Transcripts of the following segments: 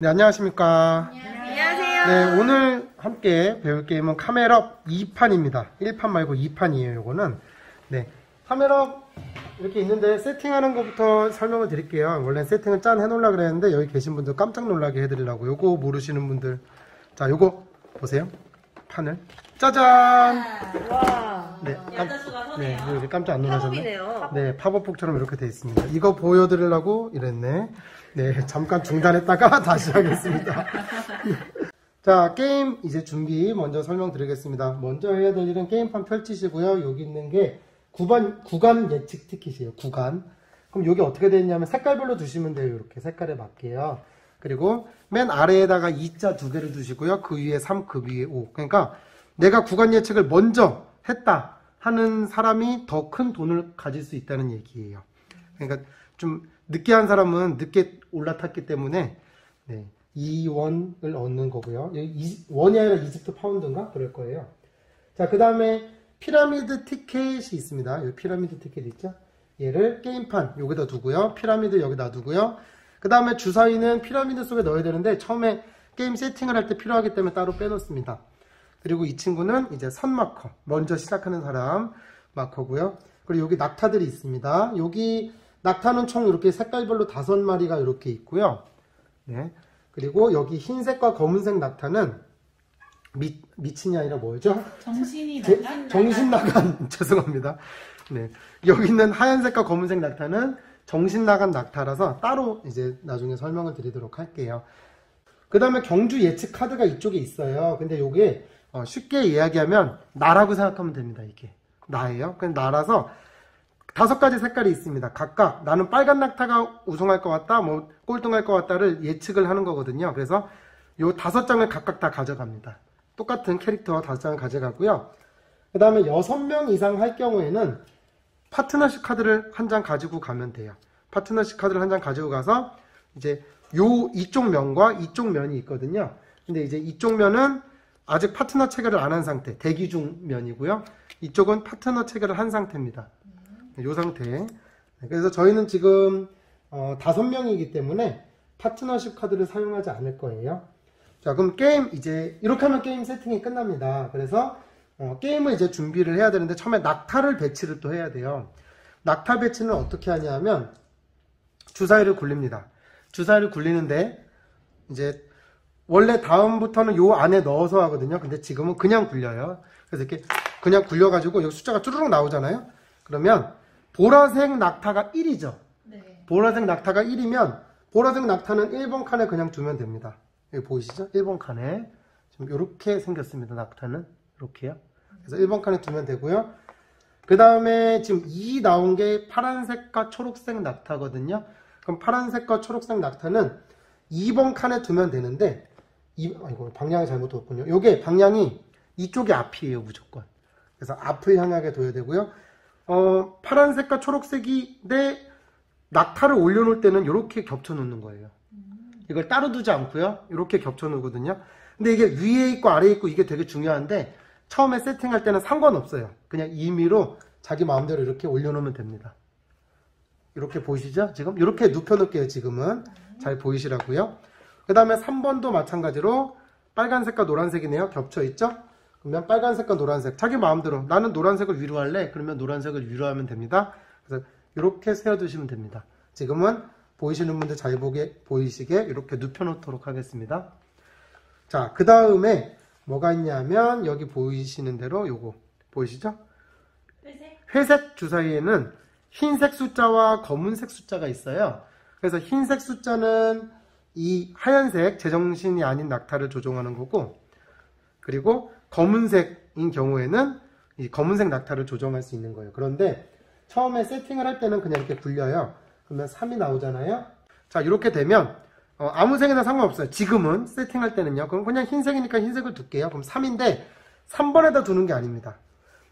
네, 안녕하십니까. 안녕하세요. 네, 오늘 함께 배울 게임은 카멜업 2판입니다. 1판 말고 2판이에요, 요거는. 네, 카멜업 이렇게 있는데 세팅하는 것부터 설명을 드릴게요. 원래 세팅을 짠 해놓으려고 그랬는데 여기 계신 분들 깜짝 놀라게 해드리려고. 요거 모르시는 분들. 자, 요거 보세요. 판을. 짜잔! 와. 네, 여자수가 서네요. 네, 이렇게 깜짝 안 놀라셨네. 팝업이네요. 네, 팝업북처럼 이렇게 돼 있습니다. 이거 보여드리려고 이랬네. 네, 잠깐 중단했다가 다시 하겠습니다. 자, 게임 이제 준비 먼저 설명드리겠습니다. 먼저 해야 될 일은 게임판 펼치시고요. 여기 있는 게 구간 예측 티켓이에요. 구간. 그럼 여기 어떻게 되어 있냐면 색깔별로 두시면 돼요. 이렇게 색깔에 맞게요. 그리고 맨 아래에다가 2자 두 개를 두시고요. 그 위에 3, 그 위에 5. 그러니까 내가 구간 예측을 먼저 했다 하는 사람이 더 큰 돈을 가질 수 있다는 얘기예요. 그러니까 좀 늦게 한 사람은 늦게 올라탔기 때문에 네, 2원을 얻는 거고요. 원이 아니라 이집트 파운드인가? 그럴 거예요. 자, 그 다음에 피라미드 티켓이 있습니다. 여기 피라미드 티켓 있죠? 얘를 게임판 여기다 두고요. 피라미드 여기다 두고요. 그 다음에 주사위는 피라미드 속에 넣어야 되는데 처음에 게임 세팅을 할 때 필요하기 때문에 따로 빼놓습니다. 그리고 이 친구는 이제 선 마커, 먼저 시작하는 사람 마커고요. 그리고 여기 낙타들이 있습니다. 여기 낙타는 총 이렇게 색깔별로 5마리가 이렇게 있고요. 네. 그리고 여기 흰색과 검은색 낙타는 미친이 아니라 뭐죠? 정신이 나간? 정신 나간, 죄송합니다. 네. 여기 있는 하얀색과 검은색 낙타는 정신 나간 낙타라서 따로 이제 나중에 설명을 드리도록 할게요. 그 다음에 경주 예측 카드가 이쪽에 있어요. 근데 요게 쉽게 이야기하면 나라고 생각하면 됩니다. 이게 나예요. 그냥 나라서 5가지 색깔이 있습니다. 각각 나는 빨간 낙타가 우승할 것 같다, 뭐 꼴등할 것 같다를 예측을 하는 거거든요. 그래서 요 5장을 각각 다 가져갑니다. 똑같은 캐릭터 5장을 가져가고요. 그 다음에 6명 이상 할 경우에는 파트너십 카드를 한 장 가지고 가면 돼요. 파트너십 카드를 한 장 가지고 가서 이제 이쪽 면과 이쪽 면이 있거든요. 근데 이제 이쪽 면은 아직 파트너 체결을 안 한 상태, 대기 중 면이고요. 이쪽은 파트너 체결을 한 상태입니다. 이 상태. 그래서 저희는 지금 5명이기 때문에 파트너십 카드를 사용하지 않을 거예요. 자, 그럼 게임 이제 이렇게 하면 게임 세팅이 끝납니다. 그래서 게임을 이제 준비를 해야 되는데 처음에 낙타를 배치를 또 해야 돼요. 낙타 배치는 어떻게 하냐면 주사위를 굴립니다. 주사위를 굴리는데 이제 원래 다음부터는 요 안에 넣어서 하거든요. 근데 지금은 그냥 굴려요. 그래서 이렇게 그냥 굴려가지고 여기 숫자가 쭈르륵 나오잖아요. 그러면 보라색 낙타가 1이죠. 네. 보라색 낙타가 1이면 보라색 낙타는 1번 칸에 그냥 두면 됩니다. 여기 보이시죠? 1번 칸에 지금 이렇게 생겼습니다. 낙타는 이렇게요. 그래서 1번 칸에 두면 되고요. 그 다음에 지금 2 나온 게 파란색과 초록색 낙타거든요. 그럼 파란색과 초록색 낙타는 2번 칸에 두면 되는데 아이고 방향이 잘못 뒀군요. 요게 방향이 이쪽이 앞이에요. 무조건. 그래서 앞을 향하게 둬야 되고요. 파란색과 초록색이 내 낙타를 올려놓을 때는 이렇게 겹쳐 놓는 거예요. 이걸 따로 두지 않고요. 이렇게 겹쳐 놓거든요. 근데 이게 위에 있고 아래에 있고 이게 되게 중요한데 처음에 세팅할 때는 상관없어요. 그냥 임의로 자기 마음대로 이렇게 올려놓으면 됩니다. 이렇게 보이시죠? 지금 이렇게 눕혀놓을게요. 지금은 잘 보이시라고요. 그 다음에 3번도 마찬가지로 빨간색과 노란색이네요. 겹쳐있죠? 그러면 빨간색과 노란색 자기 마음대로 나는 노란색을 위로 할래? 그러면 노란색을 위로 하면 됩니다. 그래서 이렇게 세워두시면 됩니다. 지금은 보이시는 분들 잘 보이시게 이렇게 눕혀놓도록 하겠습니다. 자, 그 다음에 뭐가 있냐면 여기 보이시는 대로 요거 보이시죠? 회색 주사위에는 흰색 숫자와 검은색 숫자가 있어요. 그래서 흰색 숫자는 이 하얀색 제정신이 아닌 낙타를 조종하는 거고, 그리고 검은색인 경우에는 이 검은색 낙타를 조정할 수 있는 거예요. 그런데 처음에 세팅을 할 때는 그냥 이렇게 굴려요. 그러면 3이 나오잖아요. 자, 이렇게 되면 아무 색이나 상관없어요. 지금은 세팅할 때는요. 그럼 그냥 흰색이니까 흰색을 둘게요. 그럼 3인데 3번에다 두는 게 아닙니다.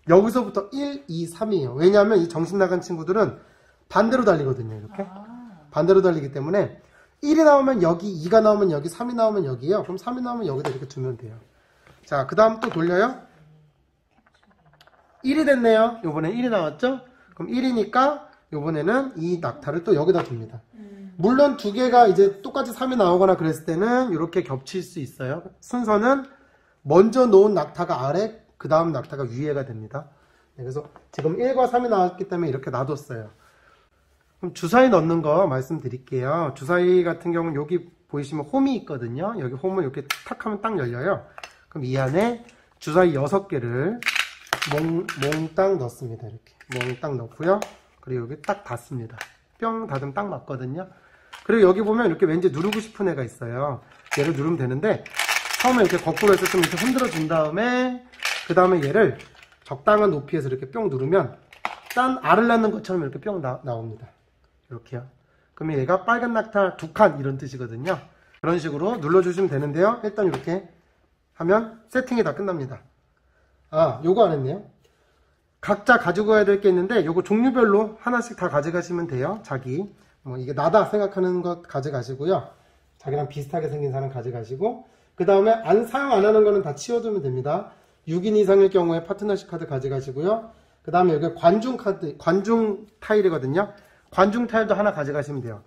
여기서부터 1, 2, 3이에요. 왜냐하면 이 정신 나간 친구들은 반대로 달리거든요. 이렇게. 반대로 달리기 때문에 1이 나오면 여기, 2가 나오면 여기, 3이 나오면 여기요. 그럼 3이 나오면 여기다 이렇게 두면 돼요. 자, 그 다음 또 돌려요. 1이 됐네요. 요번에 1이 나왔죠? 그럼 1이니까 요번에는 이 낙타를 또 여기다 둡니다. 물론 두 개가 이제 똑같이 3이 나오거나 그랬을 때는 이렇게 겹칠 수 있어요. 순서는 먼저 놓은 낙타가 아래, 그 다음 낙타가 위에가 됩니다. 네, 그래서 지금 1과 3이 나왔기 때문에 이렇게 놔뒀어요. 그럼 주사위 넣는 거 말씀드릴게요. 주사위 같은 경우는 여기 보이시면 홈이 있거든요. 여기 홈을 이렇게 탁 하면 딱 열려요. 그럼 이 안에 주사위 6개를 몽땅 넣습니다. 이렇게 몽땅 넣고요. 그리고 여기 딱 닫습니다. 뿅 닫으면 딱 맞거든요. 그리고 여기 보면 이렇게 왠지 누르고 싶은 애가 있어요. 얘를 누르면 되는데 처음에 이렇게 거꾸로 해서 좀 이렇게 흔들어 준 다음에 그 다음에 얘를 적당한 높이에서 이렇게 뿅 누르면 짠! 알을 낳는 것처럼 이렇게 뿅 나옵니다. 이렇게요. 그러면 얘가 빨간 낙타 2칸 이런 뜻이거든요. 그런 식으로 눌러주시면 되는데요. 일단 이렇게 하면 세팅이 다 끝납니다. 아, 요거 안 했네요. 각자 가지고 가야 될 게 있는데 요거 종류별로 하나씩 다 가져가시면 돼요. 자기 뭐 이게 나다 생각하는 것 가져가시고요. 자기랑 비슷하게 생긴 사람 가져가시고 그 다음에 사용 안 하는 거는 다 치워두면 됩니다. 6인 이상일 경우에 파트너십 카드 가져가시고요. 그 다음에 여기 관중 카드, 관중 타일이거든요. 관중 타일도 하나 가져가시면 돼요.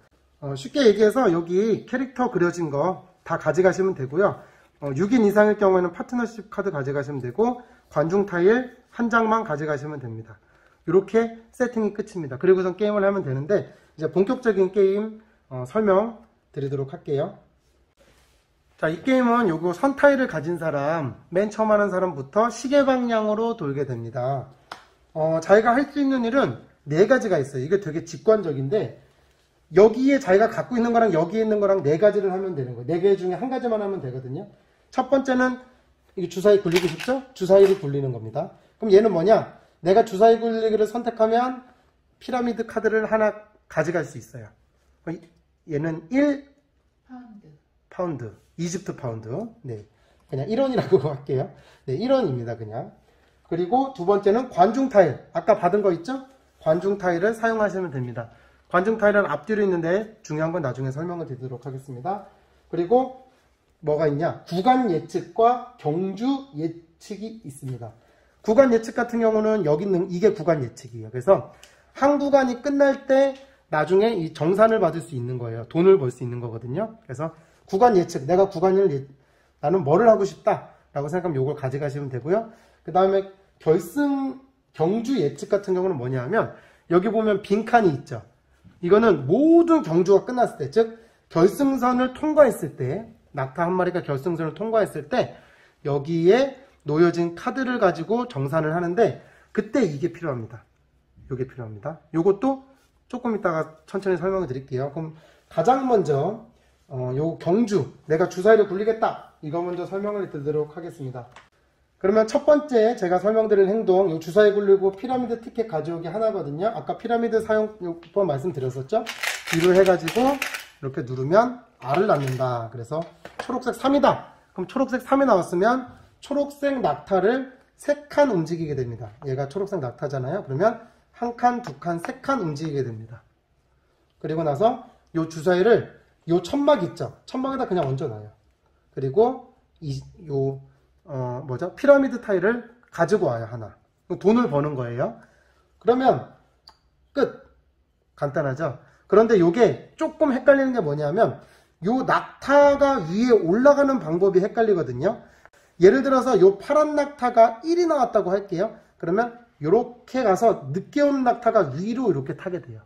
쉽게 얘기해서 여기 캐릭터 그려진 거 다 가져가시면 되고요. 6인 이상일 경우에는 파트너십 카드 가져가시면 되고 관중 타일 한 장만 가져가시면 됩니다. 이렇게 세팅이 끝입니다. 그리고선 게임을 하면 되는데 이제 본격적인 게임 설명 드리도록 할게요. 자, 이 게임은 요거 선 타일을 가진 사람, 맨 처음 하는 사람부터 시계 방향으로 돌게 됩니다. 자기가 할 수 있는 일은 4가지가 있어요. 이게 되게 직관적인데 여기에 자기가 갖고 있는 거랑 여기에 있는 거랑 4가지를 하면 되는 거예요. 4개 중에 한 가지만 하면 되거든요. 첫 번째는 이게 주사위 굴리고 싶죠? 주사위를 굴리는 겁니다. 그럼 얘는 뭐냐? 내가 주사위 굴리기를 선택하면 피라미드 카드를 하나 가져갈 수 있어요. 얘는 1파운드, 이집트 파운드. 네, 그냥 1원이라고 할게요. 네, 1원입니다, 그냥. 그리고 두 번째는 관중 타일. 아까 받은 거 있죠? 관중 타일을 사용하시면 됩니다. 관중 타일은 앞뒤로 있는데 중요한 건 나중에 설명을 드리도록 하겠습니다. 그리고 뭐가 있냐? 구간 예측과 경주 예측이 있습니다. 구간 예측 같은 경우는 여기 있는 이게 구간 예측이에요. 그래서 한 구간이 끝날 때 나중에 이 정산을 받을 수 있는 거예요. 돈을 벌 수 있는 거거든요. 그래서 구간 예측, 내가 구간을 나는 뭐를 하고 싶다 라고 생각하면 이걸 가져가시면 되고요. 그 다음에 결승 경주 예측 같은 경우는 뭐냐 하면 여기 보면 빈칸이 있죠. 이거는 모든 경주가 끝났을 때, 즉 결승선을 통과했을 때, 낙타 한 마리가 결승선을 통과했을 때 여기에 놓여진 카드를 가지고 정산을 하는데 그때 이게 필요합니다. 이게 필요합니다. 이것도 조금 이따가 천천히 설명을 드릴게요. 그럼 가장 먼저 요 경주, 내가 주사위를 굴리겠다, 이거 먼저 설명을 드리도록 하겠습니다. 그러면 첫 번째 제가 설명드릴 행동, 요 주사위 굴리고 피라미드 티켓 가져오기 하나거든요. 아까 피라미드 사용법 말씀드렸었죠? 뒤로 해가지고 이렇게 누르면 R을 낳는다. 그래서 초록색 3이다. 그럼 초록색 3이 나왔으면 초록색 낙타를 3칸 움직이게 됩니다. 얘가 초록색 낙타잖아요. 그러면 1칸, 2칸, 3칸 움직이게 됩니다. 그리고 나서 요 주사위를 요 천막 있죠? 천막에다 그냥 얹어놔요. 그리고 피라미드 타일을 가지고 와요, 하나. 돈을 버는 거예요. 그러면 끝. 간단하죠? 그런데 요게 조금 헷갈리는 게 뭐냐면 요 낙타가 위에 올라가는 방법이 헷갈리거든요. 예를 들어서 요 파란 낙타가 1이 나왔다고 할게요. 그러면 요렇게 가서 늦게 온 낙타가 위로 이렇게 타게 돼요.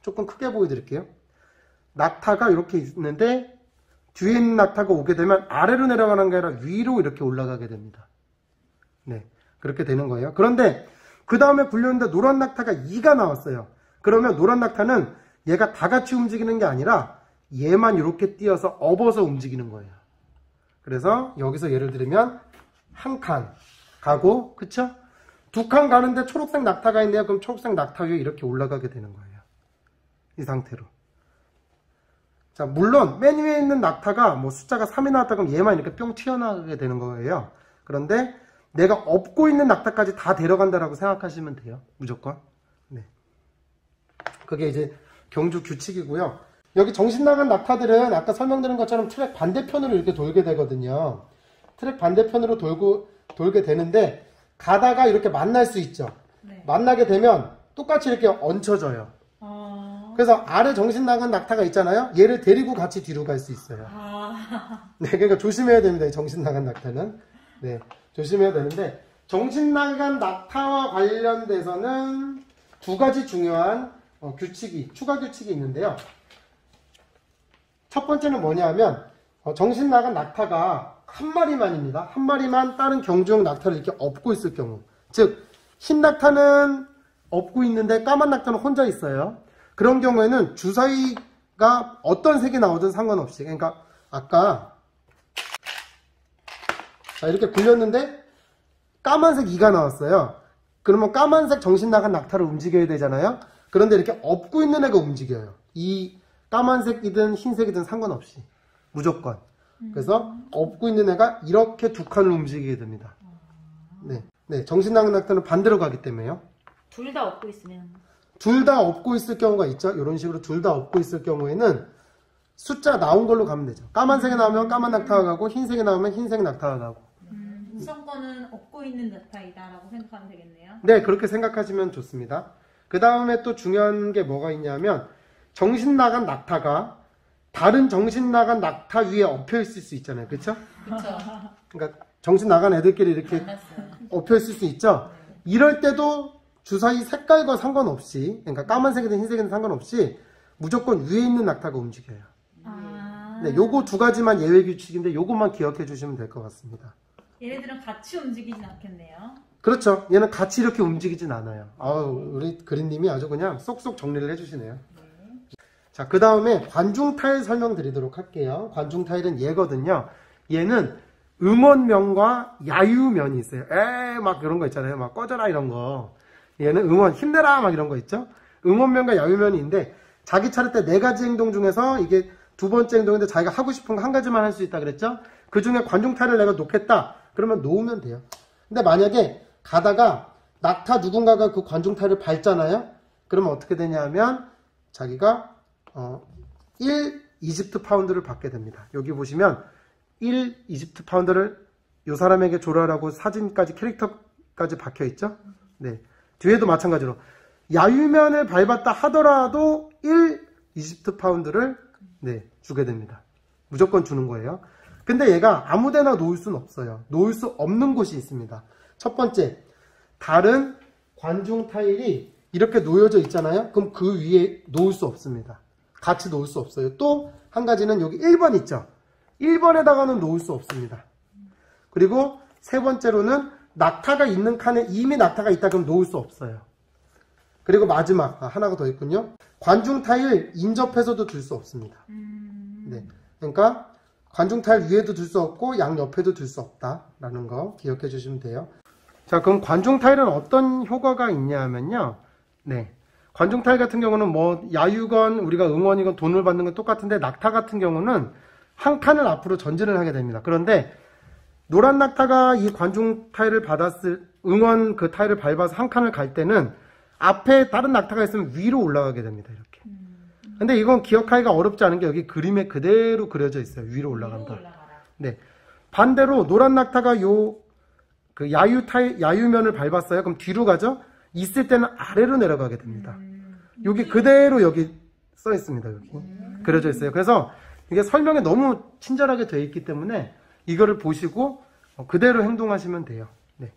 조금 크게 보여드릴게요. 낙타가 이렇게 있는데 뒤에 있는 낙타가 오게 되면 아래로 내려가는 게 아니라 위로 이렇게 올라가게 됩니다. 네, 그렇게 되는 거예요. 그런데 그 다음에 굴렸는데 노란 낙타가 2가 나왔어요. 그러면 노란 낙타는 얘가 다 같이 움직이는 게 아니라 얘만 이렇게 띄어서 업어서 움직이는 거예요. 그래서 여기서 예를 들면 한 칸 가고, 그쵸? 2칸 가는데 초록색 낙타가 있네요. 그럼 초록색 낙타 위에 이렇게 올라가게 되는 거예요. 이 상태로. 자, 물론 맨 위에 있는 낙타가 뭐 숫자가 3이 나왔다 그러면 얘만 이렇게 뿅 튀어나가게 되는 거예요. 그런데 내가 업고 있는 낙타까지 다 데려간다라고 생각하시면 돼요. 무조건. 네. 그게 이제 경주 규칙이고요. 여기 정신 나간 낙타들은 아까 설명드린 것처럼 트랙 반대편으로 이렇게 돌게 되거든요. 트랙 반대편으로 돌게 되는데 가다가 이렇게 만날 수 있죠. 네. 만나게 되면 똑같이 이렇게 얹혀져요. 그래서 아래 정신 나간 낙타가 있잖아요. 얘를 데리고 같이 뒤로 갈 수 있어요. 네, 그러니까 조심해야 됩니다. 이 정신 나간 낙타는. 네, 조심해야 되는데 정신 나간 낙타와 관련돼서는 두 가지 중요한 추가 규칙이 있는데요. 첫 번째는 뭐냐면 정신 나간 낙타가 한 마리만입니다. 한 마리만 다른 경주용 낙타를 이렇게 업고 있을 경우, 즉 흰 낙타는 업고 있는데 까만 낙타는 혼자 있어요. 그런 경우에는 주사위가 어떤 색이 나오든 상관없이, 그러니까 아까 자 이렇게 굴렸는데 까만색 2가 나왔어요. 그러면 까만색 정신 나간 낙타를 움직여야 되잖아요. 그런데 이렇게 업고 있는 애가 움직여요. 이 까만색이든 흰색이든 상관없이 무조건. 그래서 업고 있는 애가 이렇게 두 칸을 움직이게 됩니다. 네, 정신 나간 낙타는 반대로 가기 때문에요. 둘 다 업고 있으면 둘 다 업고 있을 경우가 있죠. 이런 식으로 둘 다 업고 있을 경우에는 숫자 나온 걸로 가면 되죠. 까만색이 나오면 까만 낙타가 가고 흰색이 나오면 흰색 낙타가 가고. 우선 거는 업고 있는 낙타이다라고 생각하면 되겠네요. 네, 그렇게 생각하시면 좋습니다. 그 다음에 또 중요한 게 뭐가 있냐면 정신 나간 낙타가 다른 정신 나간 낙타 위에 엎여 있을 수 있잖아요. 그렇죠? 그렇죠. 그러니까 정신 나간 애들끼리 이렇게 만났어요. 엎여 있을 수 있죠. 이럴 때도 주사위 색깔과 상관없이, 그러니까 까만색이든 흰색이든 상관없이 무조건 위에 있는 낙타가 움직여요. 네, 요거 두 가지만 예외 규칙인데 요것만 기억해 주시면 될 것 같습니다. 얘네들은 같이 움직이진 않겠네요. 그렇죠. 얘는 같이 이렇게 움직이진 않아요. 우리 그린님이 아주 그냥 쏙쏙 정리를 해주시네요. 자, 그 다음에 관중 타일 설명드리도록 할게요. 관중 타일은 얘거든요. 얘는 응원면과 야유면이 있어요. 막 이런 거 있잖아요. 막 꺼져라 이런 거. 얘는 응원, 힘내라 막 이런 거 있죠. 응원면과 야유면이 있는데 자기 차례 때 네 가지 행동 중에서 이게 두 번째 행동인데 자기가 하고 싶은 거 한 가지만 할 수 있다 그랬죠. 그 중에 관중 타일을 내가 놓겠다. 그러면 놓으면 돼요. 근데 만약에 가다가 낙타 누군가가 그 관중 타일을 밟잖아요. 그러면 어떻게 되냐 하면 자기가 1 이집트 파운드를 받게 됩니다. 여기 보시면 1 이집트 파운드를 이 사람에게 줘라라고 사진까지 캐릭터까지 박혀 있죠. 네. 뒤에도 마찬가지로 야유면을 밟았다 하더라도 1 이집트 파운드를 주게 됩니다. 무조건 주는 거예요. 근데 얘가 아무데나 놓을 수는 없어요. 놓을 수 없는 곳이 있습니다. 첫 번째, 다른 관중 타일이 이렇게 놓여져 있잖아요. 그럼 그 위에 놓을 수 없습니다. 같이 놓을 수 없어요. 또 한 가지는 여기 1번 있죠. 1번에다가는 놓을 수 없습니다. 그리고 세 번째로는 낙타가 있는 칸에 이미 낙타가 있다 그럼 놓을 수 없어요. 그리고 마지막 하나가 더 있군요. 관중 타일 인접해서도 둘 수 없습니다. 네, 그러니까 관중 타일 위에도 둘 수 없고 양 옆에도 둘 수 없다라는 거 기억해 주시면 돼요. 자, 그럼 관중 타일은 어떤 효과가 있냐 하면요. 네. 관중 타일 같은 경우는 뭐 야유건 우리가 응원이건 돈을 받는 건 똑같은데 낙타 같은 경우는 한 칸을 앞으로 전진을 하게 됩니다. 그런데 노란 낙타가 이 관중 타일을 받았을 응원 그 타일을 밟아서 한 칸을 갈 때는 앞에 다른 낙타가 있으면 위로 올라가게 됩니다. 이렇게. 근데 이건 기억하기가 어렵지 않은 게 여기 그림에 그대로 그려져 있어요. 위로 올라간다. 네. 반대로 노란 낙타가 그 야유면을 밟았어요. 그럼 뒤로 가죠? 있을 때는 아래로 내려가게 됩니다. 여기 그대로 여기 써 있습니다. 여기 그려져 있어요. 그래서 이게 설명에 너무 친절하게 되어 있기 때문에 이거를 보시고 그대로 행동하시면 돼요. 네.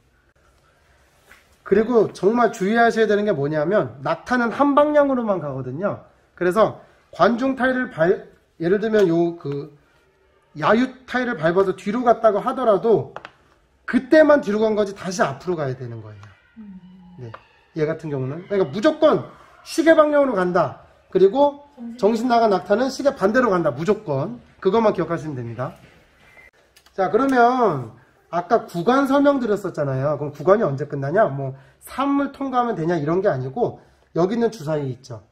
그리고 정말 주의하셔야 되는 게 뭐냐면 낙타는 한 방향으로만 가거든요. 그래서 관중 타일을 예를 들면 야유 타일을 밟아서 뒤로 갔다고 하더라도 그때만 뒤로 간 거지 다시 앞으로 가야 되는 거예요. 네. 얘 같은 경우는 그러니까 무조건 시계 방향으로 간다. 그리고 정신 나간 낙타는 시계 반대로 간다. 무조건 그것만 기억하시면 됩니다. 자, 그러면 아까 구간 설명드렸었잖아요. 그럼 구간이 언제 끝나냐? 뭐 3을 통과하면 되냐 이런 게 아니고 여기 있는 주사위 있죠.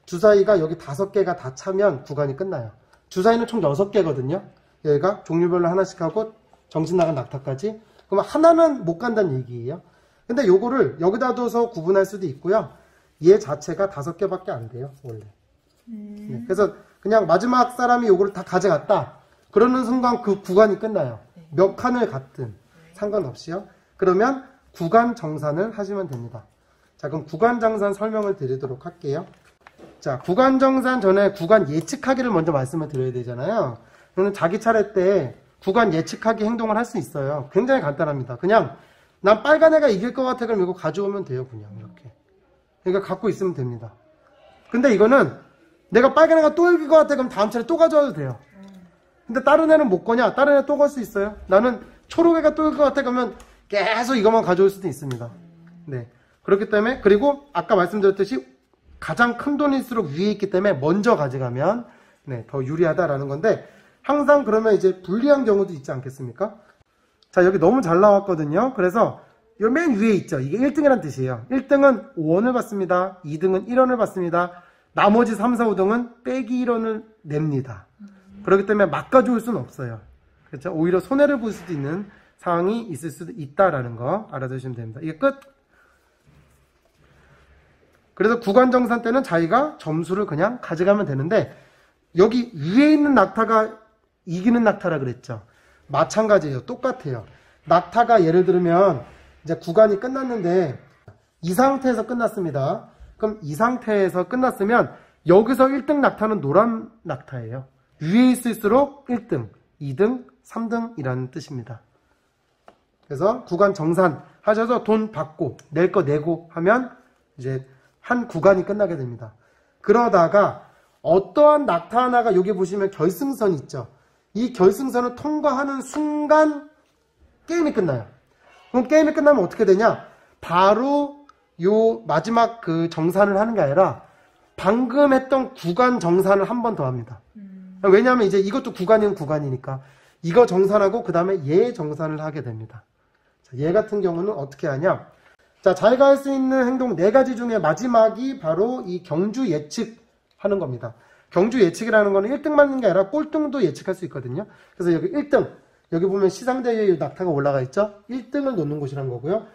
주사위가 여기 5개가 다 차면 구간이 끝나요. 주사위는 총 6개거든요. 얘가 종류별로 하나씩 하고 정신 나간 낙타까지. 그럼 하나는 못 간다는 얘기예요. 근데 요거를 여기다 둬서 구분할 수도 있고요. 얘 자체가 5개밖에 안 돼요, 원래. 네, 그래서 그냥 마지막 사람이 요거를 다 가져갔다. 그러는 순간 그 구간이 끝나요. 몇 칸을 갔든 상관없이요. 그러면 구간 정산을 하시면 됩니다. 자, 그럼 구간 정산 설명을 드리도록 할게요. 자, 구간 정산 전에 구간 예측하기를 먼저 말씀을 드려야 되잖아요. 저는 자기 차례 때 구간 예측하기 행동을 할 수 있어요. 굉장히 간단합니다. 그냥 난 빨간 애가 이길 것 같아 그럼 이거 가져오면 돼요. 그냥 이렇게. 그러니까 갖고 있으면 됩니다. 근데 이거는 내가 빨간 애가 또 이길 것 같아 그럼 다음 차례 또 가져와도 돼요. 근데 다른 애는 못 거냐? 다른 애 또 걸 수 있어요. 나는 초록 애가 또 이길 것 같아 그러면 계속 이것만 가져올 수도 있습니다. 네. 그렇기 때문에 그리고 아까 말씀드렸듯이 가장 큰 돈일수록 위에 있기 때문에 먼저 가져가면 네, 더 유리하다라는 건데 항상 그러면 이제 불리한 경우도 있지 않겠습니까? 자, 여기 너무 잘 나왔거든요. 그래서 요 맨 위에 있죠. 이게 1등이란 뜻이에요. 1등은 5원을 받습니다. 2등은 1원을 받습니다. 나머지 3, 4, 5등은 빼기 1원을 냅니다. 그렇기 때문에 막 가져올 수는 없어요. 그렇죠? 오히려 손해를 볼 수도 있는 상황이 있을 수도 있다라는 거 알아두시면 됩니다. 이게 끝. 그래서 구간 정산 때는 자기가 점수를 그냥 가져가면 되는데 여기 위에 있는 낙타가 이기는 낙타라 그랬죠. 마찬가지예요. 똑같아요. 낙타가 예를 들면 이제 구간이 끝났는데 이 상태에서 끝났습니다. 그럼 이 상태에서 끝났으면 여기서 1등 낙타는 노란 낙타예요. 위에 있을수록 1등, 2등, 3등이라는 뜻입니다. 그래서 구간 정산 하셔서 돈 받고 낼 거 내고 하면 이제 한 구간이 끝나게 됩니다. 그러다가 어떠한 낙타 하나가 여기 보시면 결승선 있죠. 이 결승선을 통과하는 순간 게임이 끝나요. 그럼 게임이 끝나면 어떻게 되냐? 바로 요 마지막 그 정산을 하는 게 아니라 방금 했던 구간 정산을 한 번 더 합니다. 왜냐하면 이제 이것도 구간이면 구간이니까 이거 정산하고 그 다음에 얘 정산을 하게 됩니다. 자, 얘 같은 경우는 어떻게 하냐? 자, 자기가 할 수 있는 행동 4가지 중에 마지막이 바로 이 경주 예측하는 겁니다. 경주 예측이라는 거는 1등 맞는 게 아니라 꼴등도 예측할 수 있거든요. 그래서 여기 1등, 여기 보면 시상대에 낙타가 올라가 있죠? 1등을 놓는 곳이란 거고요.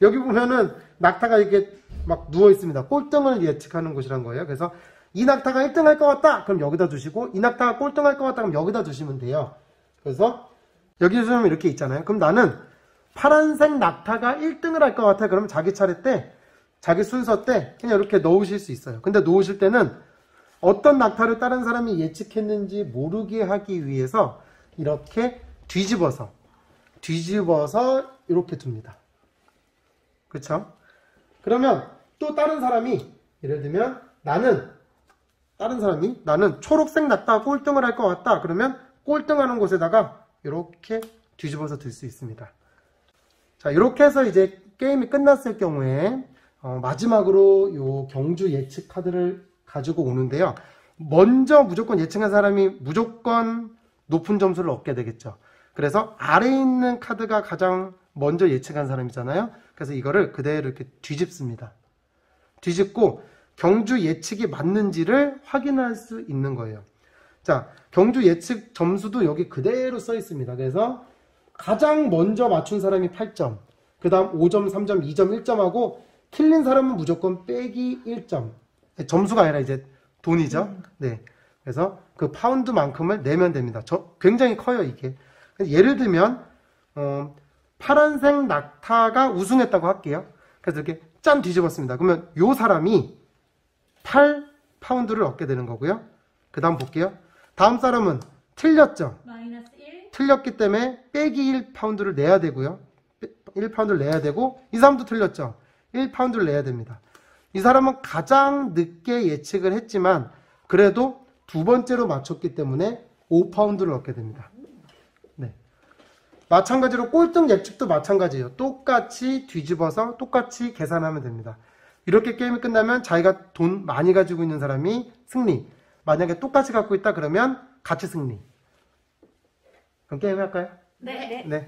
여기 보면은 낙타가 이렇게 막 누워 있습니다. 꼴등을 예측하는 곳이란 거예요. 그래서 이 낙타가 1등 할 것 같다? 그럼 여기다 두시고, 이 낙타가 꼴등 할 것 같다? 그럼 여기다 두시면 돼요. 그래서 여기 보면 이렇게 있잖아요. 그럼 나는 파란색 낙타가 1등을 할 것 같아. 그러면 자기 차례 때, 자기 순서 때 그냥 이렇게 넣으실 수 있어요. 근데 놓으실 때는 어떤 낙타를 다른 사람이 예측했는지 모르게 하기 위해서 이렇게 뒤집어서 이렇게 둡니다. 그쵸? 그러면 또 다른 사람이 예를 들면 나는 초록색 낙타 꼴등을 할 것 같다. 그러면 꼴등하는 곳에다가 이렇게 뒤집어서 들 수 있습니다. 자, 이렇게 해서 이제 게임이 끝났을 경우에 마지막으로 요 경주 예측 카드를 가지고 오는데요. 먼저 무조건 예측한 사람이 무조건 높은 점수를 얻게 되겠죠. 그래서 아래에 있는 카드가 가장 먼저 예측한 사람이잖아요. 그래서 이거를 그대로 이렇게 뒤집습니다. 뒤집고 경주 예측이 맞는지를 확인할 수 있는 거예요. 자, 경주 예측 점수도 여기 그대로 써 있습니다. 그래서 가장 먼저 맞춘 사람이 8점, 그 다음 5점, 3점, 2점, 1점 하고 틀린 사람은 무조건 빼기 1점. 점수가 아니라 이제 돈이죠. 네. 그래서 그 파운드만큼을 내면 됩니다. 굉장히 커요, 이게. 예를 들면 파란색 낙타가 우승했다고 할게요. 그래서 이렇게 짠 뒤집었습니다. 그러면 요 사람이 8파운드를 얻게 되는 거고요. 그 다음 볼게요. 다음 사람은 틀렸죠. 마이너스 1. 틀렸기 때문에 빼기 1파운드를 내야 되고요. 1파운드를 내야 되고, 이 사람도 틀렸죠. 1파운드를 내야 됩니다. 이 사람은 가장 늦게 예측을 했지만 그래도 두 번째로 맞췄기 때문에 5파운드를 얻게 됩니다. 네. 마찬가지로 꼴등 예측도 마찬가지예요. 똑같이 뒤집어서 똑같이 계산하면 됩니다. 이렇게 게임이 끝나면 자기가 돈 많이 가지고 있는 사람이 승리. 만약에 똑같이 갖고 있다 그러면 같이 승리. 그럼 게임 할까요? 네. 네.